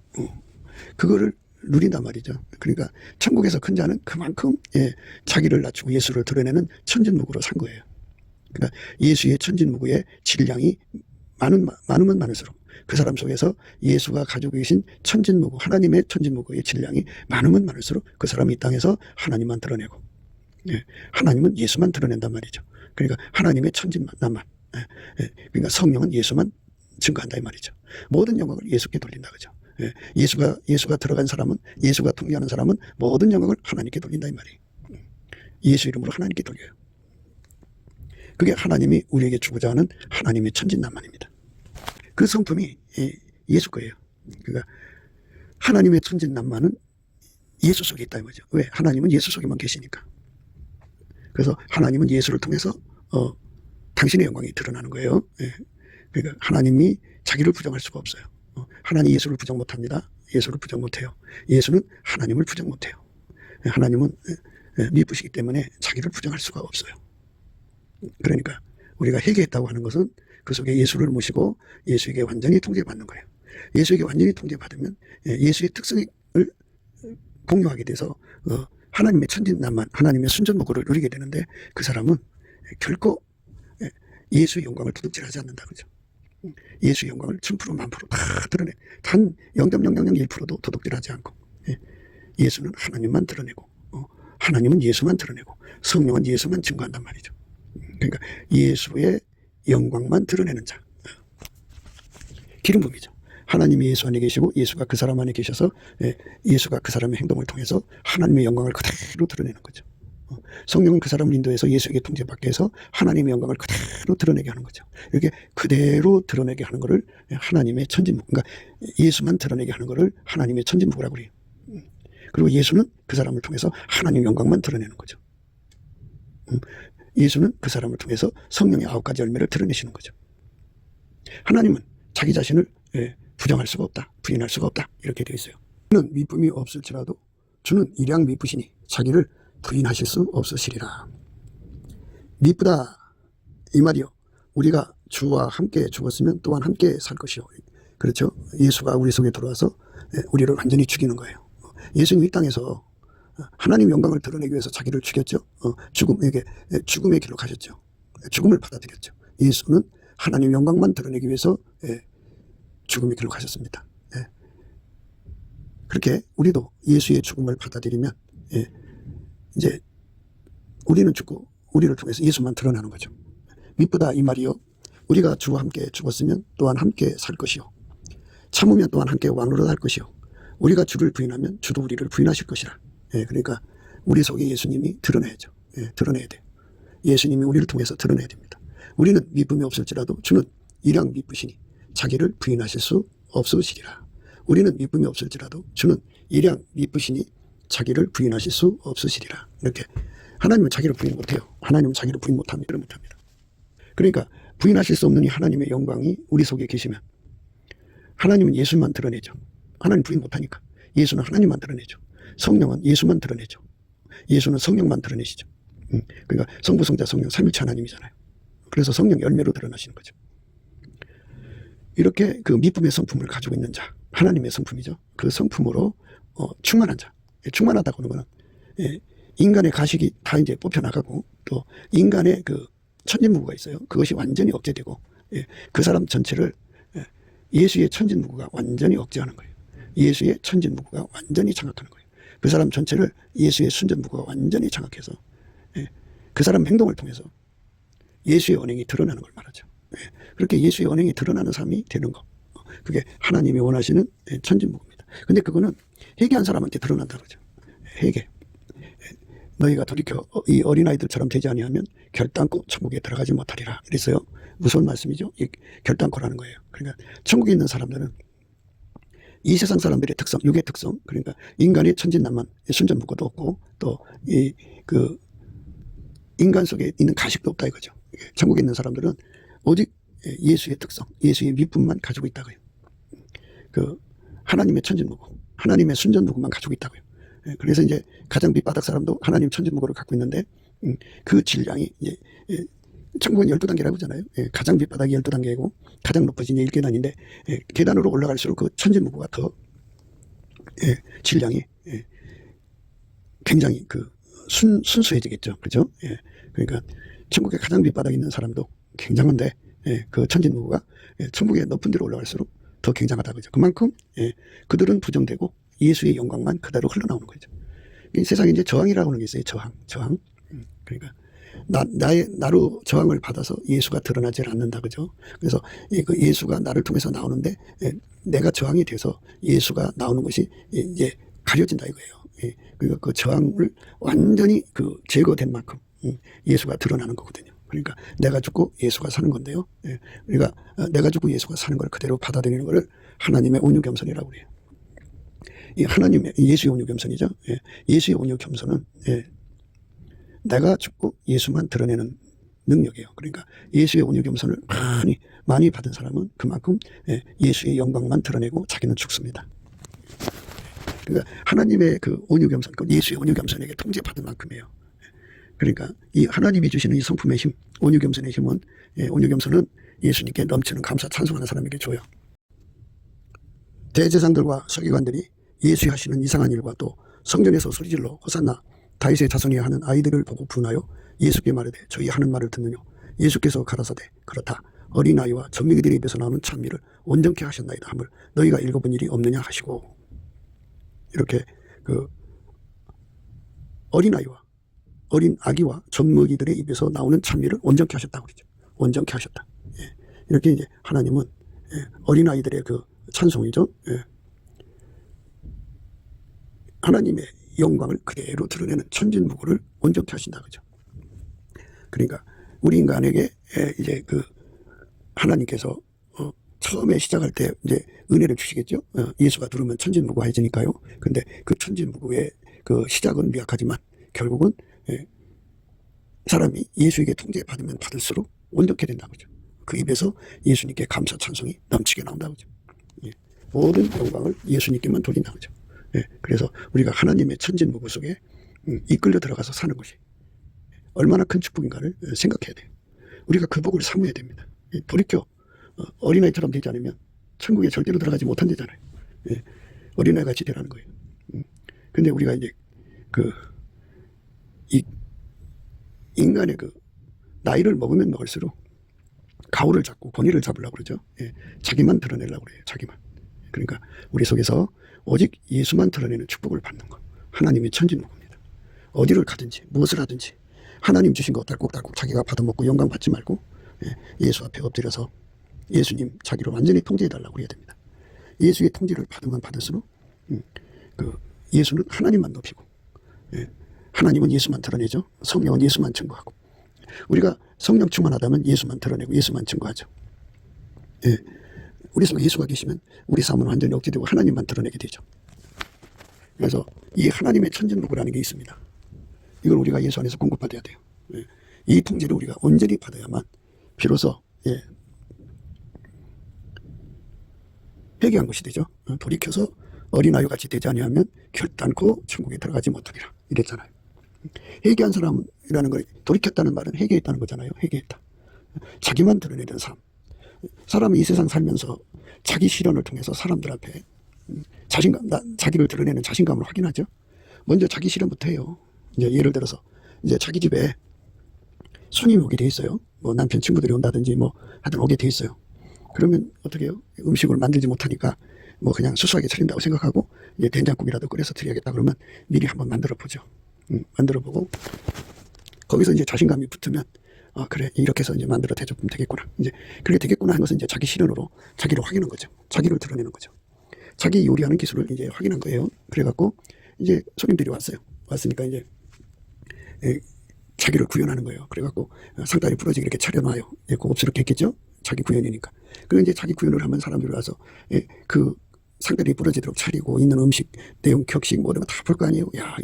그거를 누린단 말이죠. 그러니까 천국에서 큰 자는 그만큼 자기를 낮추고 예수를 드러내는 천진무구로 산 거예요. 그러니까 예수의 천진무구의 질량이 많으면 많을수록 그 사람 속에서 예수가 가지고 계신 천진무구, 하나님의 천진무구의 질량이 많으면 많을수록 그 사람이 이 땅에서 하나님만 드러내고 하나님은 예수만 드러낸단 말이죠. 그러니까 하나님의 천진난만, 그러니까 성령은 예수만 증거한다 이 말이죠. 모든 영광을 예수께 돌린다 그죠. 예수가 들어간 사람은, 예수가 통제하는 사람은 모든 영광을 하나님께 돌린다 이 말이에요. 예수 이름으로 하나님께 돌려요. 그게 하나님이 우리에게 주고자 하는 하나님의 천진난만입니다. 그 성품이 예수 거예요. 그러니까 하나님의 천진난만은 예수 속에 있다 이거죠. 왜? 하나님은 예수 속에만 계시니까. 그래서 하나님은 예수를 통해서 당신의 영광이 드러나는 거예요. 그러니까 하나님이 자기를 부정할 수가 없어요. 하나님 예수를 부정 못합니다. 예수를 부정 못해요. 예수는 하나님을 부정 못해요. 하나님은 미쁘시기 때문에 자기를 부정할 수가 없어요. 그러니까 우리가 회개했다고 하는 것은 그 속에 예수를 모시고 예수에게 완전히 통제받는 거예요. 예수에게 완전히 통제받으면 예수의 특성을 공유하게 돼서 하나님의 천진난만, 하나님의 순전무구를 누리게 되는데 그 사람은 결코 예수의 영광을 도둑질하지 않는다 그죠. 예수의 영광을 1000% 1000% 다 드러내. 단 0.0001%도 도둑질하지 않고 예수는 하나님만 드러내고 하나님은 예수만 드러내고 성령은 예수만 증거한단 말이죠. 그러니까 예수의 영광만 드러내는 자. 기름 부음이죠. 하나님이 예수 안에 계시고 예수가 그 사람 안에 계셔서 예수가 그 사람의 행동을 통해서 하나님의 영광을 그대로 드러내는 거죠. 성령은 그 사람을 인도해서 예수에게 통제받게 해서 하나님의 영광을 그대로 드러내게 하는 거죠. 이렇게 그대로 드러내게 하는 것을 하나님의 천진무구, 그러니까 예수만 드러내게 하는 것을 하나님의 천진무구라고 그래요. 그리고 예수는 그 사람을 통해서 하나님의 영광만 드러내는 거죠. 예수는 그 사람을 통해서 성령의 9가지 열매를 드러내시는 거죠. 하나님은 자기 자신을 부정할 수가 없다, 부인할 수가 없다 이렇게 되어 있어요. 주는 미쁨이 없을지라도 주는 일양 미쁘시니 자기를 부인하실 수 없으시리라. 미쁘다 이 말이요. 우리가 주와 함께 죽었으면 또한 함께 살 것이요. 그렇죠. 예수가 우리 속에 들어와서 우리를 완전히 죽이는 거예요. 예수님 이 땅에서 하나님 영광을 드러내기 위해서 자기를 죽였죠. 죽음의 길로 가셨죠. 죽음을 받아들였죠. 예수는 하나님 영광만 드러내기 위해서 죽음의 길로 가셨습니다. 그렇게 우리도 예수의 죽음을 받아들이면 이제 우리는 죽고 우리를 통해서 예수만 드러나는 거죠. 미쁘다 이 말이요. 우리가 주와 함께 죽었으면 또한 함께 살 것이요. 참으면 또한 함께 왕으로 살 것이요. 우리가 주를 부인하면 주도 우리를 부인하실 것이라. 그러니까 우리 속에 예수님이 드러나야죠. 드러내야 돼요. 예수님이 우리를 통해서 드러내야 됩니다. 우리는 미쁨이 없을지라도 주는 일양 미쁘시니 자기를 부인하실 수 없으시리라. 우리는 미쁨이 없을지라도 주는 일양 미쁘시니 자기를 부인하실 수 없으시리라. 이렇게 하나님은 자기를 부인 못해요. 하나님은 자기를 부인 못합니다. 그러니까 부인하실 수 없는 이 하나님의 영광이 우리 속에 계시면 하나님은 예수만 드러내죠. 하나님 부인 못하니까 예수는 하나님만 드러내죠. 성령은 예수만 드러내죠. 예수는 성령만 드러내시죠. 그러니까 성부 성자 성령 삼위일체 하나님이잖아요. 그래서 성령 열매로 드러나시는 거죠. 이렇게 그 미쁨의 성품을 가지고 있는 자, 하나님의 성품이죠. 그 성품으로 충만한 자. 충만하다고 하는 거는 인간의 가식이 다 이제 뽑혀나가고, 또 인간의 그 천진무구가 있어요. 그것이 완전히 억제되고, 그 사람 전체를 예수의 천진무구가 완전히 억제하는 거예요. 예수의 천진무구가 완전히 장악하는 거예요. 그 사람 전체를 예수의 순전무구가 완전히 장악해서 그 사람 행동을 통해서 예수의 언행이 드러나는 걸 말하죠. 그렇게 예수의 언행이 드러나는 삶이 되는 거, 그게 하나님이 원하시는 천진무구입니다. 근데 그거는 회개한 사람한테 드러난다 그러죠. 회개. 너희가 돌이켜 이 어린아이들처럼 되지 아니하면 결단코 천국에 들어가지 못하리라 이랬어요. 무서운 말씀이죠. 이 결단코라는 거예요. 그러니까 천국에 있는 사람들은 이 세상 사람들의 특성, 육의 특성, 그러니까 인간의 천진난만, 순전무구도 없고, 또 그 인간 속에 있는 가식도 없다 이거죠. 천국에 있는 사람들은 오직 예수의 특성, 예수의 미쁨만 가지고 있다고요. 그 하나님의 천진무구, 하나님의 순전무구만 가지고 있다고요. 그래서 이제 가장 밑바닥 사람도 하나님 천진무구를 갖고 있는데, 그 질량이 이제 천국은 12단계라고 하잖아요. 가장 밑바닥이 12단계이고 가장 높아진 1계단인데, 계단으로 올라갈수록 그 천진무구가 더 질량이 굉장히 그 순수해지겠죠. 그죠? 그러니까 천국의 가장 밑바닥에 있는 사람도 굉장한데, 그 천진무구가 천국의 높은 데로 올라갈수록 더 굉장하다 그죠. 그만큼 그들은 부정되고 예수의 영광만 그대로 흘러나오는 거죠. 이 세상에 이제 저항이라고 하는 게 있어요. 저항. 그러니까 나로 저항을 받아서 예수가 드러나질 않는다 그죠. 그래서 그 예수가 나를 통해서 나오는데 내가 저항이 돼서 예수가 나오는 것이 이제 가려진다 이거예요. 그러니까 그 저항을 완전히 그 제거된 만큼 예수가 드러나는 거거든요. 그러니까 내가 죽고 예수가 사는 건데요. 우리가 내가 죽고 예수가 사는 걸 그대로 받아들이는 것을 하나님의 온유겸손이라고 그래요. 이 하나님의 예수의 온유겸손이죠. 예수의 온유겸손은 내가 죽고 예수만 드러내는 능력이에요. 그러니까 예수의 온유겸손을 많이 받은 사람은 그만큼 예수의 영광만 드러내고 자기는 죽습니다. 그러니까 하나님의 그 온유겸손, 예수의 온유겸손에게 통제받은 만큼이에요. 그러니까 이 하나님이 주시는 이 성품의 힘, 온유겸손의 힘은, 온유겸손은 예수님께 넘치는 감사 찬송하는 사람에게 줘요. 대제사장들과 서기관들이 예수의 하시는 이상한 일과 또 성전에서 소리질러 호산나 다윗의 자손이 하는 아이들을 보고 분하여 예수께 말하되 저희 하는 말을 듣느뇨. 예수께서 가라사대 그렇다. 어린아이와 젖먹이들의 입에서 나오는 찬미를 온전케 하셨나이다 함을 너희가 읽어본 일이 없느냐 하시고, 이렇게 그 어린아이와 어린 아기와 젖먹이들의 입에서 나오는 찬미를 온전케 하셨다고 그러죠. 온전케 하셨다. 이렇게 이제 하나님은 어린아이들의 그 찬송이죠. 하나님의 영광을 그대로 드러내는 천진무구를 온전케 하신다 그죠. 그러니까 우리 인간에게 이제 그 하나님께서 처음에 시작할 때 이제 은혜를 주시겠죠. 예수가 들으면 천진무구해지니까요. 근데 그 천진무구의 그 시작은 미약하지만 결국은 사람이 예수에게 통제받으면 받을수록 온전케 된다 그죠. 그 입에서 예수님께 감사 찬송이 넘치게 나온다 그죠. 모든 영광을 예수님께만 돌린다 그죠. 그래서 우리가 하나님의 천진무구 속에 이끌려 들어가서 사는 것이 얼마나 큰 축복인가를 생각해야 돼요. 우리가 그 복을 사모해야 됩니다. 돌이켜 어린아이처럼 되지 않으면 천국에 절대로 들어가지 못한다잖아요. 어린아이 같이 되라는 거예요. 근데 우리가 이제 이 인간의 그 나이를 먹으면 먹을수록 가오를 잡고 권위를 잡으려고 그러죠. 자기만 드러내려고 그래요. 자기만. 그러니까 우리 속에서 오직 예수만 드러내는 축복을 받는 것, 하나님의 천진무구입니다. 어디를 가든지 무엇을 하든지 하나님 주신 거 딸꾹딸꾹 자기가 받아먹고 영광 받지 말고 예수 앞에 엎드려서 예수님 자기를 완전히 통제해달라고 해야 됩니다. 예수의 통제를 받으면 받을수록 그 예수는 하나님만 높이고 하나님은 예수만 드러내죠. 성령은 예수만 증거하고, 우리가 성령 충만하다면 예수만 드러내고 예수만 증거하죠. 우리 속에 예수가 계시면 우리 삶은 완전히 억제되고 하나님만 드러내게 되죠. 그래서 이 하나님의 천진무구라는 게 있습니다. 이걸 우리가 예수 안에서 공급받아야 돼요. 이 통제를 우리가 온전히 받아야만 비로소 회개한 것이 되죠. 돌이켜서 어린아이와 같이 되지 아니하면 결단코 천국에 들어가지 못하리라 이랬잖아요. 회개한 사람이라는 걸, 돌이켰다는 말은 회개했다는 거잖아요. 회개했다. 자기만 드러내는 삶. 사람은 이 세상 살면서 자기 실현을 통해서 사람들 앞에 자신감, 자기를 드러내는 자신감을 확인하죠. 먼저 자기 실현부터 해요. 이제 예를 들어서 이제 자기 집에 손님이 오게 돼 있어요. 뭐 남편 친구들이 온다든지 뭐 하여튼 오게 돼 있어요. 그러면 어떻게 해요? 음식을 만들지 못하니까 뭐 그냥 수수하게 차린다고 생각하고 이제 된장국이라도 끓여서 드려야겠다 그러면 미리 한번 만들어 보죠. 만들어 보고 거기서 이제 자신감이 붙으면 그래 이렇게 해서 이제 만들어 대접하면 되겠구나. 이제 그렇게 되겠구나 하는 것은 이제 자기 실현으로 자기를 확인한 거죠. 자기를 드러내는 거죠. 자기 요리하는 기술을 이제 확인한 거예요. 그래갖고 이제 손님들이 왔으니까 이제 자기를 구현하는 거예요. 그래갖고 상다리 부러지게 이렇게 차려놔요. 고급스럽게 했겠죠? 자기 구현이니까. 그리고 이제 자기 구현을 하면 사람들이 와서 그 상다리 부러지도록 차리고 있는 음식 내용 격식 뭐 이런 거 다 볼 거 아니에요. 야,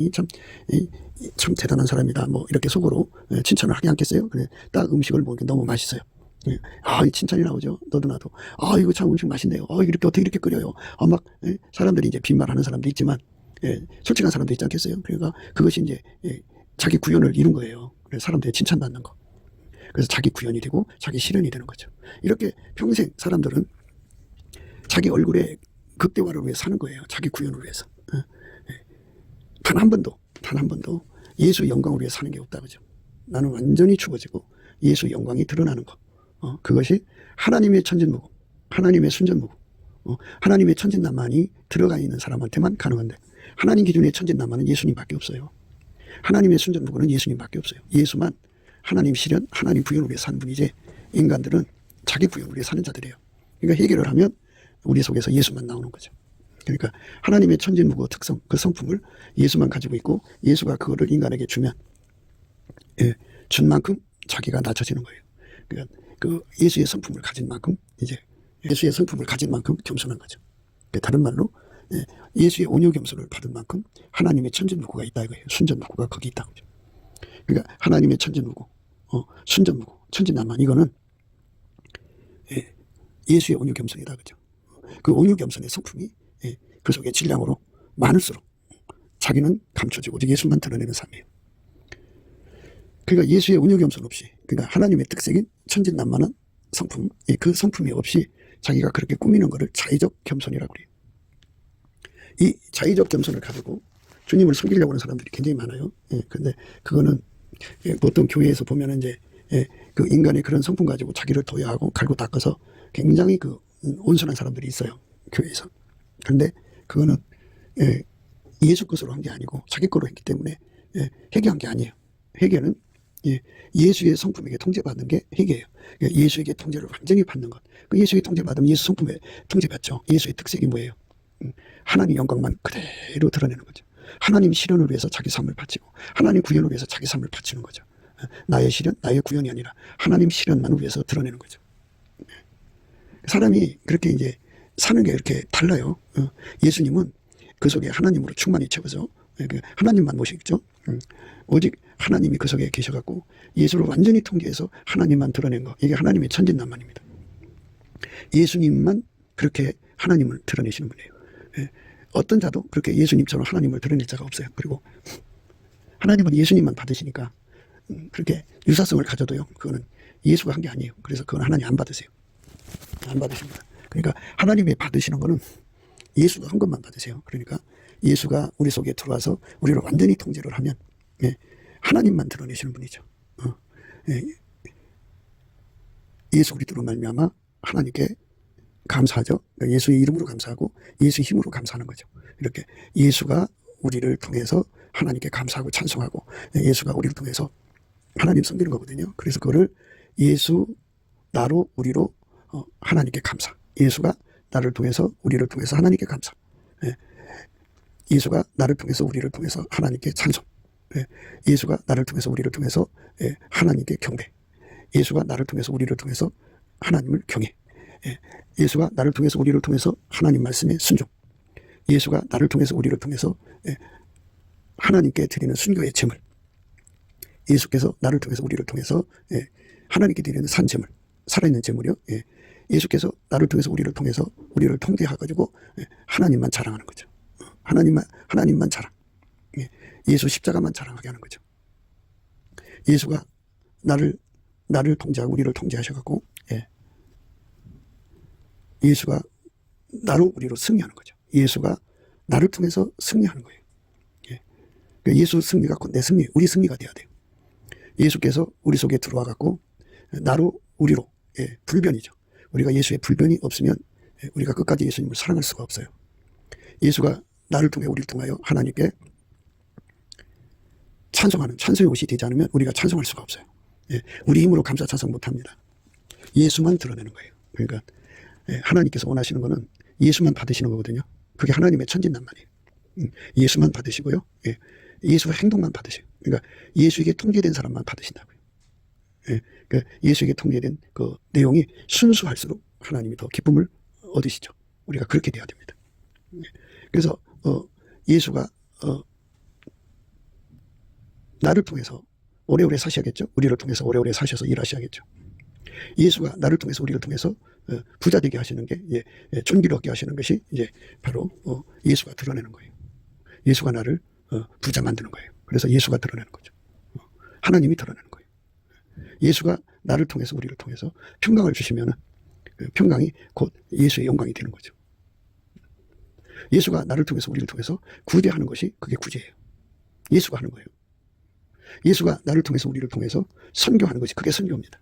참 대단한 사람이다. 뭐 이렇게 속으로 칭찬을 하게 않겠어요? 그래 딱 음식을 먹으니까 너무 맛있어요. 이 칭찬이 나오죠. 너도 나도. 이거 참 음식 맛있네요. 이렇게 어떻게 이렇게 끓여요? 막 사람들이 이제 빈말하는 사람도 있지만 솔직한 사람도 있지 않겠어요? 그러니까 그것이 이제 자기 구현을 이룬 거예요. 그래서 사람들이 칭찬받는 거. 그래서 자기 구현이 되고 자기 실현이 되는 거죠. 이렇게 평생 사람들은 자기 얼굴에 극대화를 위해 사는 거예요. 자기 구현을 위해서. 단 한 번도 예수 영광을 위해 사는 게 없다. 그죠? 나는 완전히 죽어지고 예수 영광이 드러나는 거. 그것이 하나님의 천진무구, 하나님의 순전무구, 하나님의 천진난만이 들어가 있는 사람한테만 가능한데 하나님 기준의 천진난만은 예수님밖에 없어요. 하나님의 순전무구는 예수님밖에 없어요. 예수만 하나님 실현, 하나님 구현을 위해 사는 분이지 인간들은 자기 구현을 위해 사는 자들이에요. 그러니까 해결을 하면 우리 속에서 예수만 나오는 거죠. 그러니까 하나님의 천진무구 특성, 그 성품을 예수만 가지고 있고 예수가 그거를 인간에게 주면 준 만큼 자기가 낮춰지는 거예요. 그러니까 그 예수의 성품을 가진 만큼 이제 예수의 성품을 가진 만큼 겸손한 거죠. 다른 말로 예수의 온유 겸손을 받은 만큼 하나님의 천진무구가 있다 이거예요. 순전무구가 거기 있다. 그러니까 하나님의 천진무구, 순전무구, 천진난만 이거는 예수의 온유 겸손이다 그죠. 그 온유 겸손의 성품이 그 속에 질량으로 많을수록 자기는 감춰지고 오직 예수만 드러내는 삶이에요. 그러니까 예수의 온유 겸손 없이, 그러니까 하나님의 특색인 천진난만한 성품, 그 성품이 없이 자기가 그렇게 꾸미는 것을 자의적 겸손이라고 그래요. 이 자의적 겸손을 가지고 주님을 섬기려고 하는 사람들이 굉장히 많아요. 근데 그거는 보통 교회에서 보면은 이제 그 인간의 그런 성품 가지고 자기를 도야하고 갈고 닦아서 굉장히 그 온순한 사람들이 있어요. 교회에서. 그런데 그거는 예수 것으로 한 게 아니고 자기 거로 했기 때문에 회개한 게 아니에요. 회개는 예수의 성품에게 통제받는 게 회개예요. 예수에게 통제를 완전히 받는 것. 그 예수의 통제받으면 예수 성품에 통제받죠. 예수의 특색이 뭐예요? 하나님 영광만 그대로 드러내는 거죠. 하나님 실현을 위해서 자기 삶을 바치고 하나님 구현을 위해서 자기 삶을 바치는 거죠. 나의 실현, 나의 구현이 아니라 하나님 실현만을 위해서 드러내는 거죠. 사람이 그렇게 이제 사는 게 이렇게 달라요. 예수님은 그 속에 하나님으로 충만히 채워서 하나님만 모시겠죠. 오직 하나님이 그 속에 계셔갖고 예수를 완전히 통제해서 하나님만 드러낸 거. 이게 하나님의 천진난만입니다. 예수님만 그렇게 하나님을 드러내시는 분이에요. 어떤 자도 그렇게 예수님처럼 하나님을 드러낼 자가 없어요. 그리고 하나님은 예수님만 받으시니까 그렇게 유사성을 가져도요. 그거는 예수가 한 게 아니에요. 그래서 그건 하나님 안 받으세요. 안 받으십니다. 그러니까 하나님이 받으시는 거는 예수가 한 것만 받으세요. 그러니까 예수가 우리 속에 들어와서 우리를 완전히 통제를 하면 하나님만 드러내시는 분이죠. 예수 그리스도로 말미암아 하나님께 감사하죠. 예수의 이름으로 감사하고 예수의 힘으로 감사하는 거죠. 이렇게 예수가 우리를 통해서 하나님께 감사하고 찬송하고 예수가 우리를 통해서 하나님 섬기는 거거든요. 그래서 그거를 예수 나로 우리로 하나님께 감사. 예수가 나를 통해서 우리를 통해서 하나님께 감사. 예수가 나를 통해서 우리를 통해서 하나님께 찬송. 예수가 나를 통해서 우리를 통해서 하나님께 경배. 예수가 나를 통해서 우리를 통해서 하나님을 경외. 예수가 나를 통해서 우리를 통해서 하나님 말씀에 순종. 예수가 나를 통해서 우리를 통해서 하나님께 드리는 순교의 제물. 예수께서 나를 통해서 우리를 통해서 하나님께 드리는 산 제물, 살아있는 제물이요. 예수께서 나를 통해서 우리를 통해서 우리를 통제해가지고 하나님만 자랑하는 거죠. 하나님만 자랑. 예수 십자가만 자랑하게 하는 거죠. 예수가 나를 나를 통제하고 우리를 통제하셔갖고, 예. 예수가 나로 우리로 승리하는 거죠. 예수가 나를 통해서 승리하는 거예요. 예. 예수 승리가 곧 내 승리, 우리 승리가 돼야 돼요. 예수께서 우리 속에 들어와 갖고 나로 우리로, 예, 불변이죠. 우리가 예수의 불변이 없으면 우리가 끝까지 예수님을 사랑할 수가 없어요. 예수가 나를 통해 우리를 통하여 하나님께 찬송하는 찬송의 옷이 되지 않으면 우리가 찬송할 수가 없어요. 예, 우리 힘으로 감사 찬송 못합니다. 예수만 드러내는 거예요. 그러니까 하나님께서 원하시는 거는 예수만 받으시는 거거든요. 그게 하나님의 천진난만이에요. 예수만 받으시고요. 예, 예수 행동만 받으세요. 그러니까 예수에게 통제된 사람만 받으신다고요. 예, 그러니까 예수에게 통제된 그 내용이 순수할수록 하나님이 더 기쁨을 얻으시죠. 우리가 그렇게 돼야 됩니다. 예, 그래서 예수가 나를 통해서 오래오래 사셔야겠죠. 우리를 통해서 오래오래 사셔서 일하셔야겠죠. 예수가 나를 통해서 우리를 통해서 부자 되게 하시는 게, 예, 존귀를 얻게 하시는 것이 이제 바로 예수가 드러내는 거예요. 예수가 나를 부자 만드는 거예요. 그래서 예수가 드러내는 거죠. 하나님이 드러내는 거예요. 예수가 나를 통해서 우리를 통해서 평강을 주시면은 그 평강이 곧 예수의 영광이 되는 거죠. 예수가 나를 통해서 우리를 통해서 구제하는 것이 그게 구제예요. 예수가 하는 거예요. 예수가 나를 통해서 우리를 통해서 선교하는 것이 그게 선교입니다.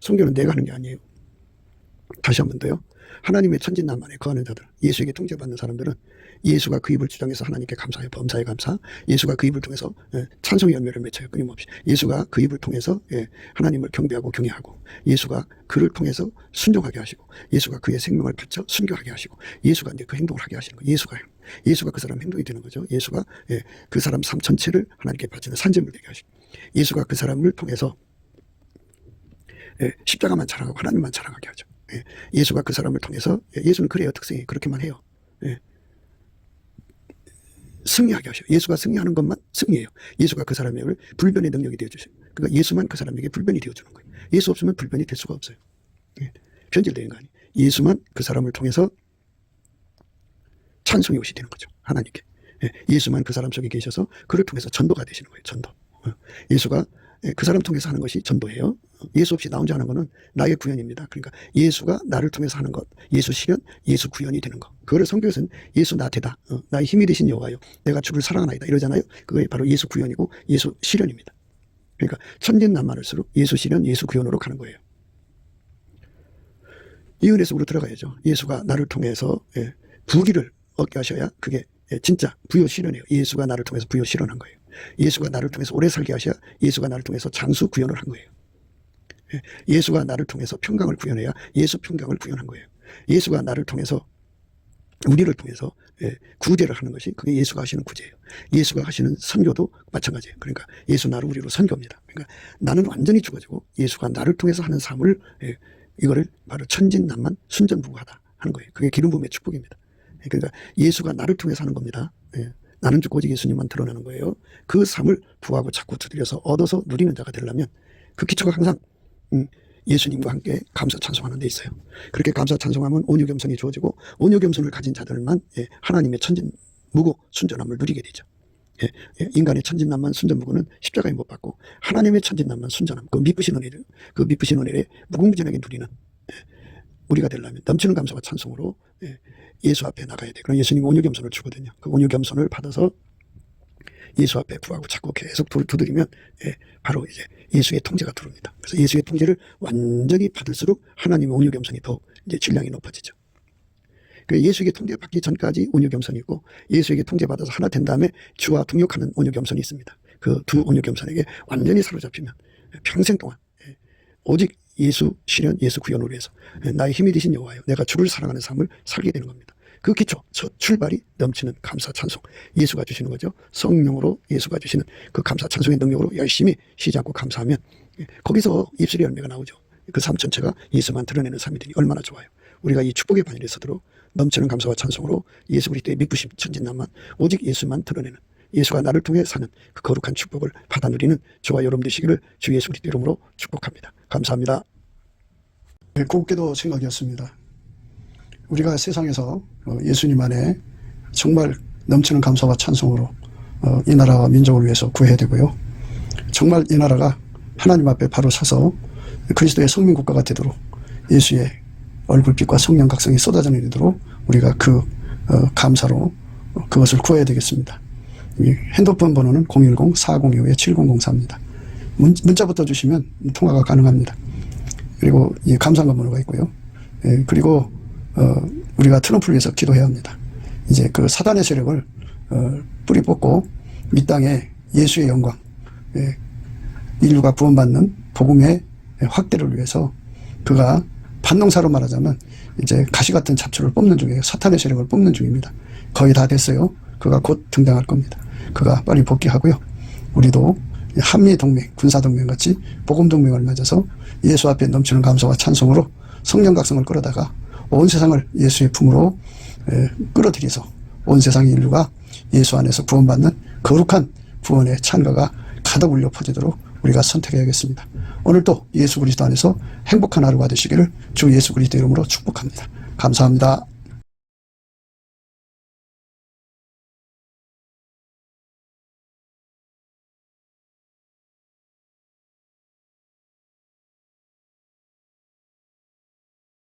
선교는 내가 하는 게 아니에요. 다시 한 번 더요. 하나님의 천진난만에 거하는 자들, 예수에게 통제받는 사람들은 예수가 그 입을 주장해서 하나님께 감사해요. 범사에 감사. 예수가 그 입을 통해서 찬송의 열매를 맺어요. 끊임없이. 예수가 그 입을 통해서 하나님을 경배하고 경외하고, 예수가 그를 통해서 순종하게 하시고, 예수가 그의 생명을 바쳐 순교하게 하시고, 예수가 이제 그 행동을 하게 하시는 거예요. 예수가 그 사람 행동이 되는 거죠. 예수가 그 사람 삶 전체를 하나님께 바치는 산재물 되게 하시고, 예수가 그 사람을 통해서 십자가만 자랑하고 하나님만 자랑하게 하죠. 예수가 그 사람을 통해서, 예수는 그래요. 특성이 그렇게만 해요. 승리하게 하셔요. 예수가 승리하는 것만 승리해요. 예수가 그 사람에게 불변의 능력이 되어주세요. 그러니까 예수만 그 사람에게 불변이 되어주는 거예요. 예수 없으면 불변이 될 수가 없어요. 변질되는 거 아니에요. 예수만 그 사람을 통해서 찬송의 옷이 되는 거죠. 하나님께. 예수만 그 사람 속에 계셔서 그를 통해서 전도가 되시는 거예요. 전도. 예수가 그 사람 통해서 하는 것이 전도예요. 예수 없이 나 혼자 하는 것은 나의 구현입니다. 그러니까 예수가 나를 통해서 하는 것, 예수 실현, 예수 구현이 되는 것. 그거를 성경에서는 예수 나 되다, 나의 힘이 되신 여호와여, 내가 주를 사랑하나이다 이러잖아요. 그게 바로 예수 구현이고 예수 실현입니다. 그러니까 천진난만할수록 예수 실현, 예수 구현으로 가는 거예요. 이 은혜 속으로 들어가야죠. 예수가 나를 통해서 부귀를 얻게 하셔야 그게 진짜 부요 실현이에요. 예수가 나를 통해서 부요 실현한 거예요. 예수가 나를 통해서 오래 살게 하셔야 예수가 나를 통해서 장수 구현을 한 거예요. 예수가 나를 통해서 평강을 구현해야 예수 평강을 구현한 거예요. 예수가 나를 통해서 우리를 통해서 구제를 하는 것이 그게 예수가 하시는 구제예요. 예수가 하시는 선교도 마찬가지예요. 그러니까 예수 나를 우리로 선교입니다. 그러니까 나는 완전히 죽어지고 예수가 나를 통해서 하는 삶을 이거를 바로 천진난만 순전무구하다 하는 거예요. 그게 기름 부음의 축복입니다. 그러니까 예수가 나를 통해서 하는 겁니다. 나는 죽고 오직 예수님만 드러나는 거예요. 그 삶을 부하고 자꾸 두드려서 얻어서 누리는 자가 되려면 그 기초가 항상 예수님과 함께 감사 찬송하는 데 있어요. 그렇게 감사 찬송하면 온유겸손이 주어지고 온유겸손을 가진 자들만 하나님의 천진무구 순전함을 누리게 되죠. 인간의 천진난만 순전무구는 십자가에 못 박고 하나님의 천진난만 순전함, 그 미쁘신 은혜를 무궁무진하게 누리는 우리가 되려면 넘치는 감사와 찬송으로 예수 앞에 나가야 돼. 그럼 예수님 온유겸손을 주거든요. 그 온유겸손을 받아서 예수 앞에 구하고 자꾸 계속 두드리면 바로 이제 예수의 통제가 들어옵니다. 그래서 예수의 통제를 완전히 받을수록 하나님의 온유겸손이 더 이제 질량이 높아지죠. 예수에게 통제받기 전까지 온유겸손이 있고 예수에게 통제받아서 하나 된 다음에 주와 동역하는 온유겸손이 있습니다. 그 두 온유겸손에게 완전히 사로잡히면 평생 동안 오직 예수 실현, 예수 구현으로 위해서 나의 힘이 되신 여호와여, 내가 주를 사랑하는 삶을 살게 되는 겁니다. 그 기초, 첫 출발이 넘치는 감사 찬송, 예수가 주시는 거죠. 성령으로 예수가 주시는 그 감사 찬송의 능력으로 열심히 쉬지 않고 감사하면 거기서 입술의 열매가 나오죠. 그 삶 전체가 예수만 드러내는 삶이 되니 얼마나 좋아요. 우리가 이 축복의 반열에 서도록 넘치는 감사와 찬송으로 예수 그리스도의 믿으심 천진난만 오직 예수만 드러내는, 예수가 나를 통해 사는 그 거룩한 축복을 받아 누리는 저와 여러분 되시기를 주 예수 그리스도 이름으로 축복합니다. 감사합니다. 곱게도 생각이었습니다. 우리가 세상에서 예수님 안에 정말 넘치는 감사와 찬송으로 이 나라와 민족을 위해서 구해야 되고요. 정말 이 나라가 하나님 앞에 바로 서서 그리스도의 성민 국가가 되도록 예수의 얼굴빛과 성령 각성이 쏟아져 내리도록 우리가 그 감사로 그것을 구해야 되겠습니다. 핸드폰 번호는 010-4025-7004입니다. 문자부터 주시면 통화가 가능합니다. 그리고 이 감사한 번호가 있고요. 그리고 우리가 트럼프를 위해서 기도해야 합니다. 이제 그 사단의 세력을 뿌리 뽑고 이 땅에 예수의 영광, 인류가 구원받는 복음의 확대를 위해서 그가 반농사로 말하자면 이제 가시 같은 잡초를 뽑는 중이에요. 사탄의 세력을 뽑는 중입니다. 거의 다 됐어요. 그가 곧 등장할 겁니다. 그가 빨리 복귀하고요. 우리도 한미동맹, 군사동맹 같이 복음동맹을 맺어서 예수 앞에 넘치는 감사와 찬송으로 성령 각성을 끌어다가 온 세상을 예수의 품으로 끌어들여서 온 세상 인류가 예수 안에서 구원받는 거룩한 구원의 찬가가 가득 울려 퍼지도록 우리가 선택해야겠습니다. 오늘도 예수 그리스도 안에서 행복한 하루가 되시기를 주 예수 그리스도 이름으로 축복합니다. 감사합니다.